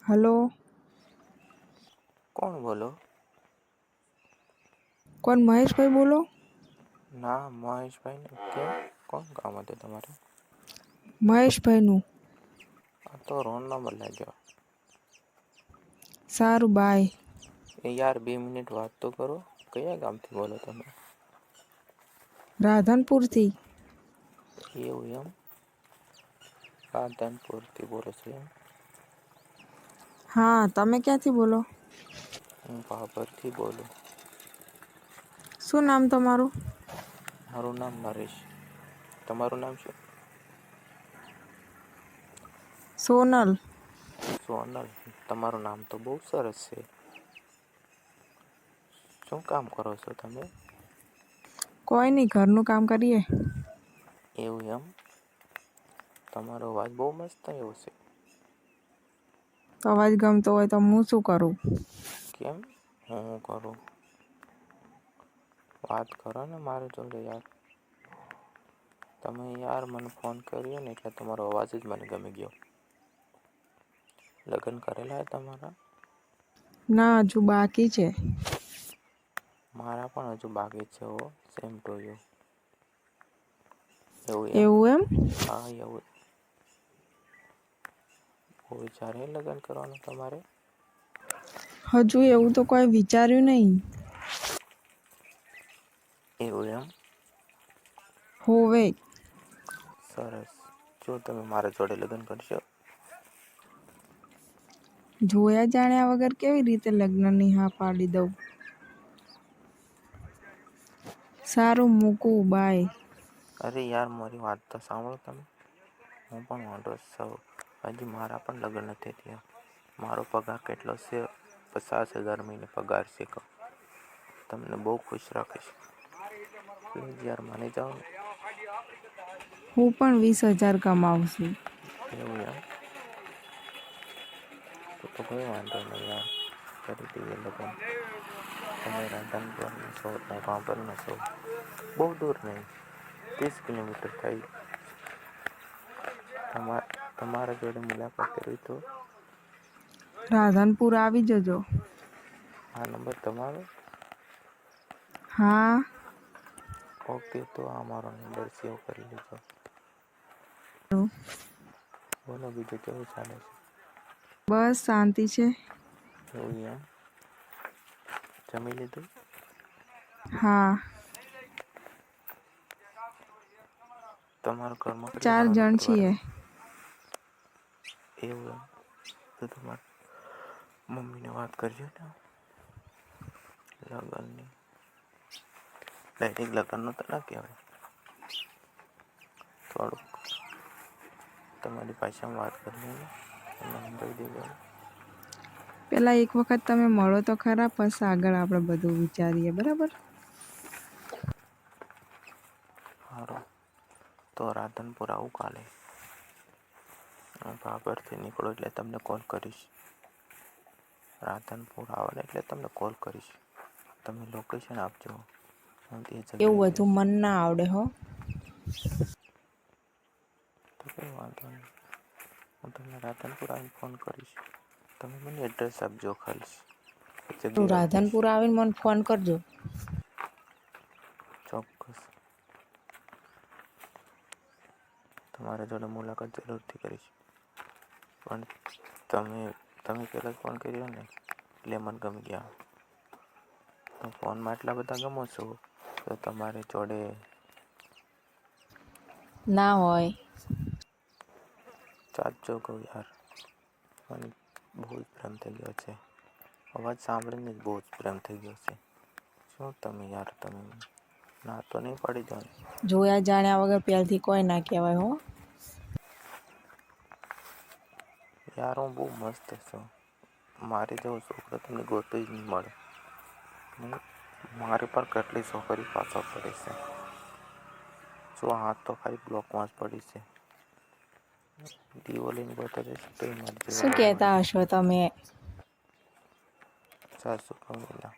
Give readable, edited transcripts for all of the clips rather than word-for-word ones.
Hello. કોણ બોલો? કોણ મહેશભાઈ બોલો? ના મહેશભાઈ ને કેમ? કોણ કામ હતું તમારે? મહેશભાઈનું. આ તો રોંગ નંબર લાગ્યો. સારું બાય. એ યાર 2 મિનિટ વાત તો કરો. કયા ગામથી બોલો તમે? રાધનપુરથી. એવું એમ? રાધનપુરથી બોલો છો એમ? હા, તમે ક્યાંથી બોલો? હું ભાભરથી બોલું. શું નામ તમારું? મારું નામ નરેશ. તમારું નામ શું? સોનલ. સોનલ. તમારું નામ તો બહુ સરસ છે. શું કામ કરો છો તમે? કોઈ નહીં, ઘરનું કામ કરીએ. એવું એમ? તમારો અવાજ બહુ મસ્ત એવો છે. તો અવાજ ગમતો હોય તો હું શું કરું? કેમ? હું કરું? વાત કરો ને મારી જોડે યાર. તમે યાર મને ફોન કર્યો ને એટલે તમારો અવાજ જ મને ગમી ગયો. લગ્ન કરેલા હે તમારા? ના, હજુ બાકી છે. મારા પણ હજુ બાકી છે હો. Same to you. એવું એમ? હા એવું. બહુ વિચારે લગ્ન કરવાનું તમારે? હજુ એવું તો કોઈ વિચાર્યું નહીં. એવું એમ? હોવે. સરસ. જો તમે મારા જોડે લગ્ન કરશો? જોયા જાણ્યા વગર કેવી રીતે લગ્નની હા પાડી દઉં? સારું મૂકું બાય. અરે યાર મારી વાત તો સાંભળો તમે. હું પણ વાંઢો જ છું. હજી મારા પણ લગ્ન નથી થયા. મારો પગાર કેટલો છે? 50,000 મહિને પગાર છે. તમને બહુ ખુશ રાખીશ. પ્લીઝ યાર માની જાઓ ને. હું પણ 20,000 કમાવું છું. એવું એમ? તો કોઈ વાંધો નહીં યાર. કરી દઈએ લગ્ન. તમે રાધનપુરના છો, હું ભાભરનો છું. બહુ દૂર નહીં, 30 કિલોમીટર થાય. તમારા જોડે મુલાકાત કરવી તો? રાધનપુર આવી જજો. આ નંબર તમારો? હા. ઓકે, તો આ મારો નંબર સેવ કરી લીજો. બોલો બીજું કેવું ચાલે છે? બસ શાંતિ છે. એવું એમ? જમી લીધું? હા. તમારા ઘરમાં કેટલા 4 જણાનો જણ પરિવાર છીએ. છે? એવું એમ? તો તમારે મમ્મીને વાત કરજો ને લગ્નની. ડાયરેક્ટ લગ્નનું તો ના કહેવાય. થોડુંક તમારી ભાષામાં વાત કરજો ને. તમને સમજાવી દેજો. પેલા એક વખત તમે મળો તો ખરા, પછી આગળ આપણે બધું વિચારીએ, બરાબર? સારું. તો રાધનપુર આવું કાલે. હું ભાભરથી નીકળું એટલે તમને કોલ કરીશ. રાધનપુર આવો ને એટલે તમને કોલ કરીશ. તમે લોકેશન આપજો. હું તે જગ્યાએ એવું બધું જઈશ. મન ના આવડે હો. તો કંઈ વાંધો નહીં. હું તમને રાધનપુર આવીને ફોન કરીશ. તમે મને એડ્રેસ આપજો ખાલી. તું જગ્યાએ આવી જઈશ. રાધનપુર આવીને મને ફોન કરજો. ચોક્કસ. તમારા જોડે મુલાકાત જરૂરથી કરીશ. પણ તમે પહેલાં જ ફોન કર્યો ને એટલે મને ગમી ગયા. હું ફોનમાં એટલા બધા ગમું છું તો તમારી જોડે ના હોય. સાચો કહું યાર. મને બહુ જ પ્રેમ થઈ ગયો છે. અવાજ સાંભળીને જ બહુ જ પ્રેમ થઈ ગયો છે. શું તમે યાર તમે ના તો નહીં પાડી દો ને? જોયા જાણ્યા વગર પહેલથી કોઈ ના કહેવાય હો. યાર હું બહુ મસ્ત છું. મારી જેવો છોકરો તમને ગોતો જ નહીં મળે. મારી પર કેટલી છોકરી પાછળ પડી છે. જો હાથ તો ખાલી બ્લોકમાં જ પડી છે. દીવો લઈને ગોતવા જઈશ તોય મારી જેવી શું નહીં મળે. કહેતા હશો તમે? સાચું કહું એલા.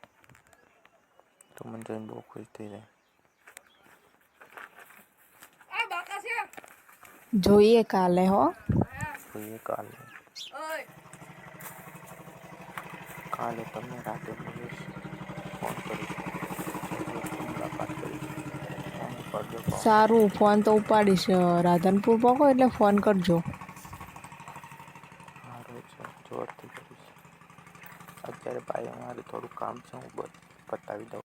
તું મને જોઈને બહુ ખુશ થઈ જાય. જોઈએ કાલે હો. જોઈએ કાલે. કાલે તમને રાતે મળીશ, ફોન કરીશ, જરૂરથી મુલાકાત કરીશ. ફોન કરજો કહો. સારું, ફોન તો ઉપાડીશ. રાધનપુર પહોંચો એટલે ફોન કરજો. સારું છે, જોરથી કરીશ. અત્યારે ભાઈ અમારે થોડું કામ છે, હું પતાવી દઉં.